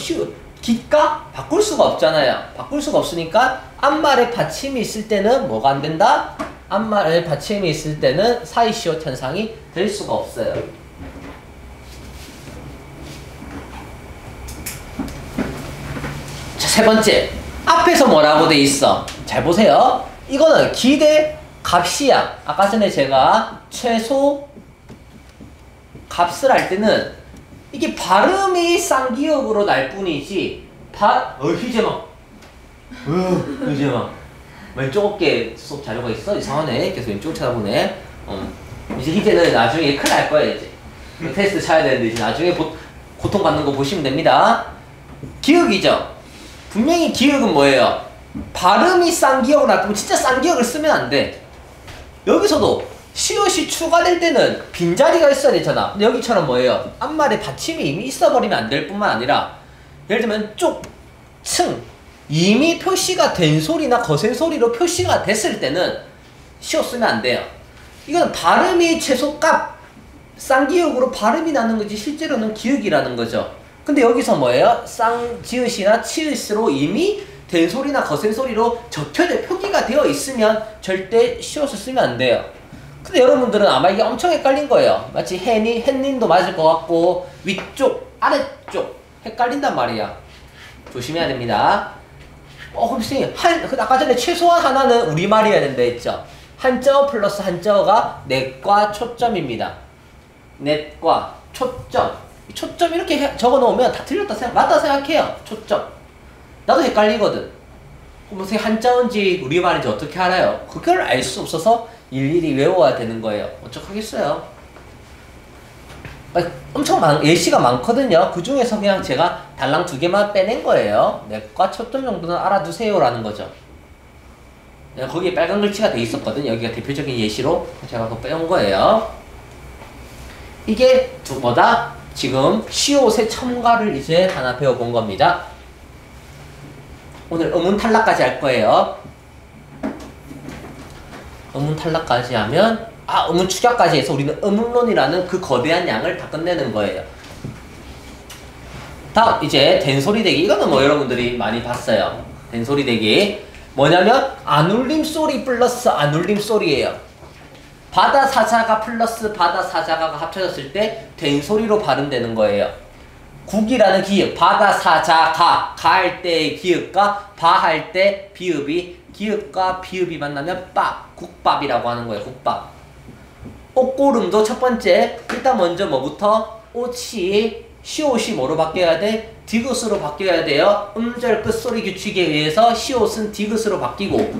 기가 바꿀 수가 없잖아요. 바꿀 수가 없으니까 앞말에 받침이 있을 때는 뭐가 안 된다? 앞말에 받침이 있을 때는 사이시옷 현상이 될 수가 없어요. 자, 세 번째. 앞에서 뭐라고 돼 있어? 잘 보세요. 이거는 기대 값이야. 아까 전에 제가 최소 값을 할 때는 이게 발음이 쌍기역으로 날 뿐이지 희재마 희재마 왼쪽 어깨에 수업 자료가 있어? 이상하네. 계속 왼쪽 쳐다보네. 이제 희재는 나중에 큰일 날 거야. 이제 테스트 쳐야 되는데 이제 나중에 고통받는 거 보시면 됩니다. 기역이죠. 분명히 기역은 뭐예요? 발음이 쌍기역으로 날 뿐 진짜 쌍기역을 쓰면 안 돼. 여기서도 시옷이 추가될 때는 빈자리가 있어야 되잖아. 근데 여기처럼 뭐예요? 앞말에 받침이 이미 있어버리면 안 될 뿐만 아니라 예를 들면 쪽, 층 이미 표시가 된 소리나 거센 소리로 표시가 됐을 때는 시오 쓰면 안 돼요. 이건 발음이 최소값 쌍기역으로 발음이 나는 거지 실제로는 기역이라는 거죠. 근데 여기서 뭐예요? 쌍지읒이나 치읒으로 이미 된 소리나 거센 소리로 적혀져 표기가 되어 있으면 절대 시옷을 쓰면 안 돼요. 근데 여러분들은 아마 이게 엄청 헷갈린 거예요. 마치 햇님도 맞을 것 같고 위쪽, 아래쪽 헷갈린단 말이야. 조심해야 됩니다. 그럼 선생님 아까 전에 최소한 하나는 우리말이어야 된다 했죠. 한자어 플러스 한자어가 넷과 초점입니다. 넷과 초점. 초점 이렇게 적어 놓으면 다 틀렸다 맞다 생각해요. 초점. 나도 헷갈리거든. 무슨 한자어인지 우리말인지 어떻게 알아요? 그걸 알 수 없어서 일일이 외워야 되는 거예요. 어쩌겠어요. 엄청 예시가 많거든요. 그 중에서 그냥 제가 달랑 2개만 빼낸 거예요. 넷과 초점 정도는 알아두세요라는 거죠. 거기에 빨간 글씨가 돼 있었거든요. 여기가 대표적인 예시로 제가 그거 빼온 거예요. 이게 뭐다? 지금 시옷의 첨가를 이제 하나 배워본 겁니다. 오늘 음운 탈락까지 할 거예요. 음운 탈락까지 하면 음운 축약까지 해서 우리는 음운론이라는 그 거대한 양을 다 끝내는 거예요. 다음 이제 된소리 대기. 이거는 뭐 여러분들이 많이 봤어요. 된소리 대기 뭐냐면 안울림 소리 플러스 안울림 소리예요. 바다 사자가 플러스 바다 사자가가 합쳐졌을 때 된소리로 발음되는 거예요. 국이라는 기역, 바다 사자가 할 때의 기역과 할 때 비읍이 기역과 비읍이 만나면 국밥이라고 하는 거예요. 국밥. 옷고름도 첫 번째 일단 먼저 뭐부터 오치 시옷이 뭐로 바뀌어야 돼? 디귿으로 바뀌어야 돼요. 음절 끝소리 규칙에 의해서 시옷은 디귿으로 바뀌고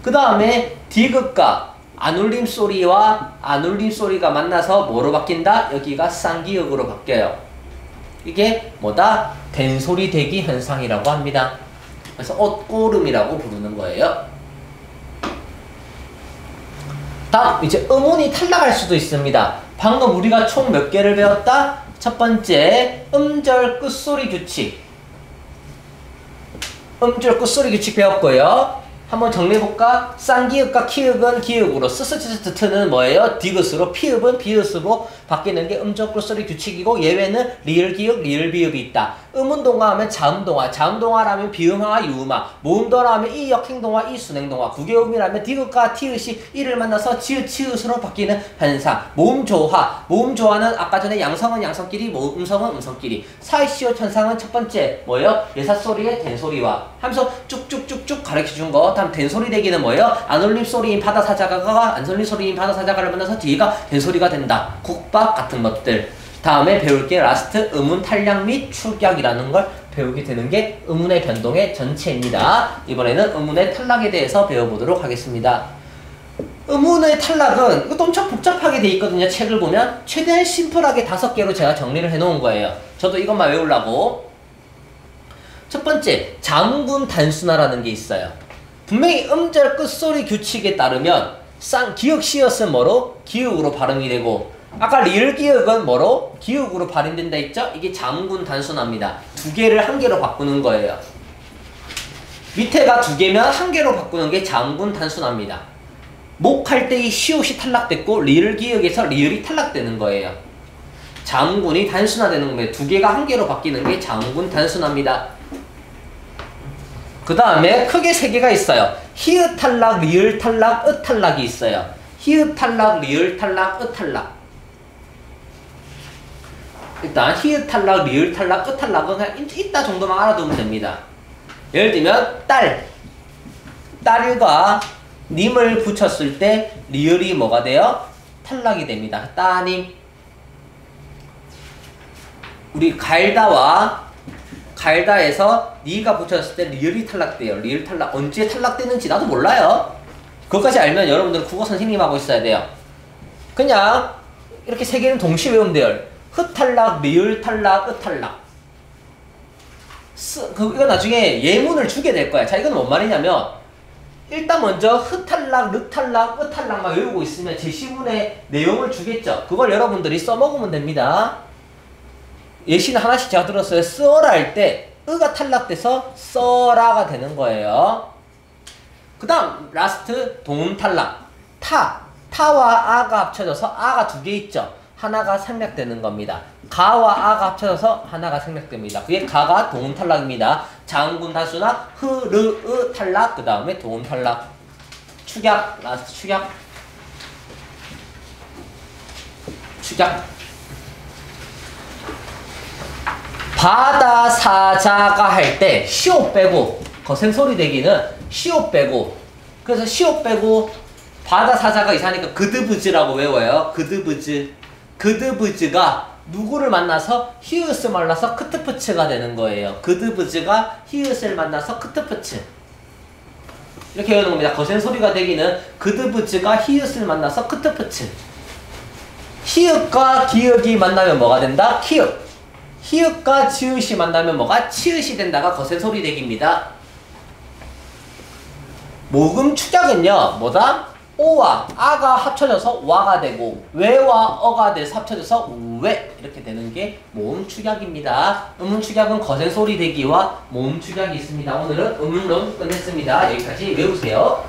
그 다음에 디귿과 안울림 소리와 안울림 소리가 만나서 뭐로 바뀐다? 여기가 쌍기역으로 바뀌어요. 이게 뭐다? 된소리 대기 현상이라고 합니다. 그래서 옷고름이라고 부르는 거예요. 다음 이제 음운이 탈락할 수도 있습니다. 방금 우리가 총 몇 개를 배웠다? 첫 번째 음절 끝소리 규칙. 음절 끝소리 규칙 배웠고요. 한번 정리해볼까? 쌍기역과 키읔은 기역으로 스스트는 뭐예요? 디귿으로 피읍은 비읍으로 바뀌는 게 음절 끝소리 규칙이고 예외는 리을기역, 리을비읍이 있다. 음운동화 하면 자음동화, 자음동화라면 비음화와 유음화, 모음동화라면 이역행동화, 이순행동화, 구개음이라면 디귿과 티읕이 이를 만나서 지읒, 치읒으로 바뀌는 현상. 모음조화, 모음조화는 아까 전에 양성은 양성끼리, 음성은 음성끼리. 사이시옷 현상은 첫 번째 뭐예요? 예사소리의 된소리와 하면서 쭉쭉쭉쭉 가르쳐준 거. 다음 된소리 대기는 뭐예요? 안울림 소리인 바다 사자가가 안솔림 소리인 바다 사자가를 만나서 뒤가 된소리가 된다. 국밥 같은 것들. 다음에 배울 게 라스트 음운 탈락 및 축약이라는 걸 배우게 되는 게 음운의 변동의 전체입니다. 이번에는 음운의 탈락에 대해서 배워보도록 하겠습니다. 음운의 탈락은 이것도 엄청 복잡하게 돼 있거든요. 책을 보면 최대한 심플하게 5개로 제가 정리를 해놓은 거예요. 저도 이것만 외우려고. 첫 번째 자음군 단순화라는 게 있어요. 분명히 음절 끝소리 규칙에 따르면 기역 시옷은 뭐로? 기역으로 발음이 되고 아까 리을 기역은 뭐로? 기역으로 발음된다 했죠? 이게 자음군 단순화입니다. 2개를 1개로 바꾸는 거예요. 밑에가 2개면 1개로 바꾸는 게 자음군 단순화입니다. 목할 때 이 시옷이 탈락됐고 리을 기역에서 리을이 탈락되는 거예요. 자음군이 단순화되는 거예요. 2개가 1개로 바뀌는 게 자음군 단순화입니다. 그 다음에 크게 3개가 있어요. 히읗 탈락, 리을 탈락, 으 탈락이 있어요. 히읗 탈락, 리을 탈락, 으 탈락. 일단 히읗 탈락, 리을 탈락, 으 탈락은 그냥 있다 정도만 알아두면 됩니다. 예를 들면 딸과 님을 붙였을 때 리을이 뭐가 돼요? 탈락이 됩니다. 따님. 우리 갈다에서 니가 붙였을 때 리을이 탈락돼요. 리을 탈락. 언제 탈락되는지 나도 몰라요. 그것까지 알면 여러분들은 국어 선생님하고 있어야 돼요. 그냥 이렇게 3개는 동시에 외우면 돼요. 흐 탈락, 리을 탈락, 으 탈락. 이거 나중에 예문을 주게 될 거야. 자, 이건 뭔 말이냐면 일단 먼저 흐 탈락, 르 탈락, 으 탈락만 외우고 있으면 제시문의 내용을 주겠죠. 그걸 여러분들이 써먹으면 됩니다. 예시는 하나씩 제가 들었어요. 쓰어라 할 때 으가 탈락돼서 써라가 되는 거예요. 그 다음 라스트 돈 탈락. 타와 아가 합쳐져서 아가 두 개 있죠. 하나가 생략되는 겁니다. 가와 아가 합쳐져서 하나가 생략됩니다. 그게 가가 돈 탈락입니다. 장군 다수나 흐르으 탈락. 그 다음에 돈 탈락. 축약. 라스트 축약. 축약. 바다 사자가 할 때 시옷 빼고 거센 소리 대기는 시옷 빼고, 그래서 시옷 빼고 바다 사자가 이상하니까 그드브즈라고 외워요. 그드브즈가 누구를 만나서 히읗을 만나서 크트프츠가 되는 거예요. 그드브즈가 히읗을 만나서 크트프츠 이렇게 외우는 겁니다. 거센 소리가 되기는 그드브즈가 히읗을 만나서 크트프츠. 히읗과 기역이 만나면 뭐가 된다? 키읔. 히읗과 지읒이 만나면 뭐가? 치읒이 된다가 거센 소리 대기입니다. 모금 축약은요, 뭐다? 오와 아가 합쳐져서 와가 되고, 왜와 어가 돼서 합쳐져서 왜 이렇게 되는 게 모음 축약입니다. 음운 축약은 거센 소리 대기와 모음 축약이 있습니다. 오늘은 음운론 끝냈습니다. 여기까지 외우세요.